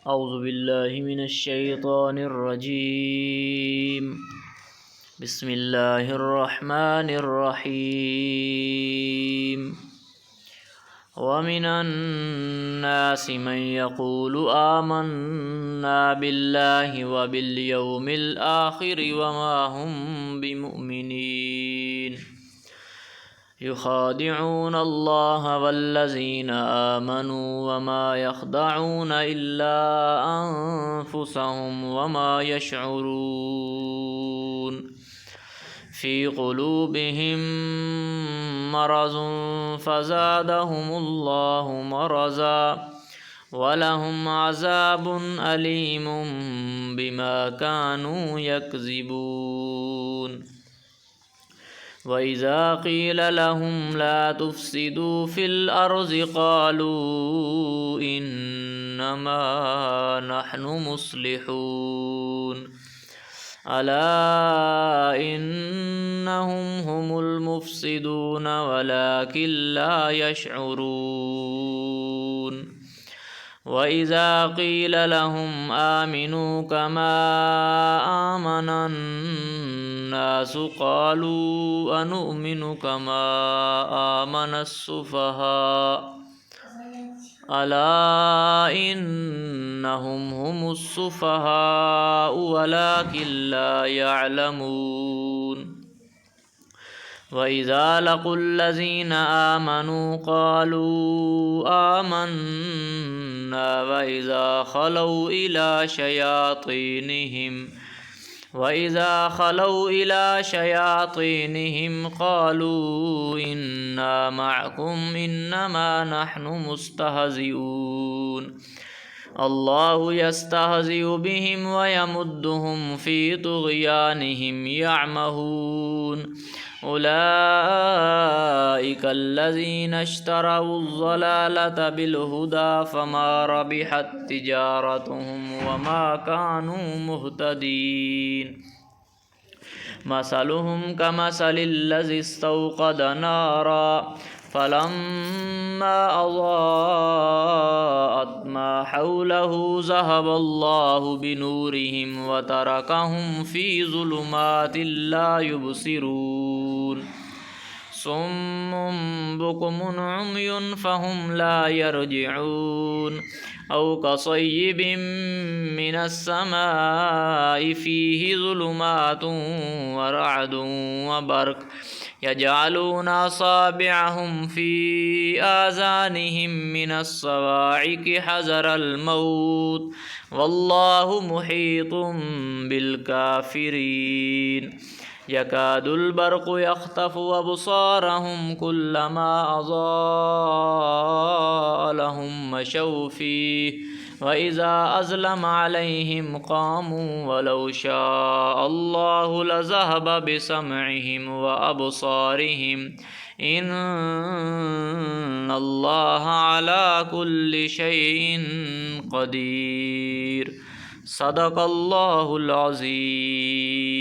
अऊज़ु बिल्लाहि मिनश शैतानिर रजीम। बिस्मिल्लाहिर रहमानिर रहीम। व मिनन नासि मन यक़ूलु आमन्ना बिल्लाहि व बिल यौमिल आखिरि व मा हुम बिमुमिनीन। युखादिऊन अल्लाह वल्लज़ीन आमनू वमा यख़दऊन इल्ला अनफुसहुम वमा यशऊरून। फ़ी क़ुलूबिहिम मरज़ुन फ़ज़ादहुमुल्लाहु मरज़ा वलहुम अज़ाबुन अलीमुम बिमा कानू यकज़िबून। वइज़ा क़ील लहुम ला तुफ़सिदू फ़िल अर्ज़ि क़ालू इन्नमा नहनु मुस्लिहून। अला इन्नहुम हुमुल मुफ़सिदून वलाकिन ला यशऊरून। वइज़ा क़ील लहुम आमिनू कमा आमनन्नासु क़ालू अनुमिनु कमा आमनस्सुफ़हाअ अला इन्नहुम हुमुस्सुफ़हाअ वलाकिन ला यअलमून। वइज़ा लक़ुल्लज़ीन आमनू क़ालू आमन्ना वइज़ा ख़लौ इला शयातीनिहिम क़ालू इन्ना मअकुम इन्नमा नहनु मुस्तहज़िऊन। अल्लाहु यस्तहज़िउ बिहिम व यमुद्दुहुम फ़ी तुग़यानिहिम यअमहून। उलाइकल्लज़ीना इश्तरवुज़्ज़लालत बिलहुदा फ़मा रबिहत तिजारतुहुम वमा कानू मुहतदीन। मसलुहुम कमसलिल्लज़ी इस्तौक़द नारा फ़लम्मा अज़ाअत मा हौलहु ज़हबल्लाहु बिनूरिहिम व तरकहुम फ़ी ज़ुलुमातिन ला युबसिरून। सुम्मुन बुकुमुन उम्युन फ़हुम ला यरजिऊन। औ कसय्यिबिम मिनस्समाइ फ़ीहि ज़ुलुमातुन व रअदुन व बर्क़ यजअलूना असाबिअहुम फ़ी आज़ानिहिम मिनस्सवाइक़ि हज़रल मौत वल्लाहु मुहीतुम बिलकाफ़िरीन। यकादुल बर्क़ु यख़्तफ़ु अबसारहुम कुल्लमा अज़ाअ लहुम मशौ फ़ीहि व इज़ा अज़लम अलैहिम क़ामू वलौ शाअ अल्लाहु लज़हब बिसमइहिम व अबसारिहिम इन्नल्लाह अला कुल्लि शैइन क़दीर। सदक़ल्लाहुल अज़ीम।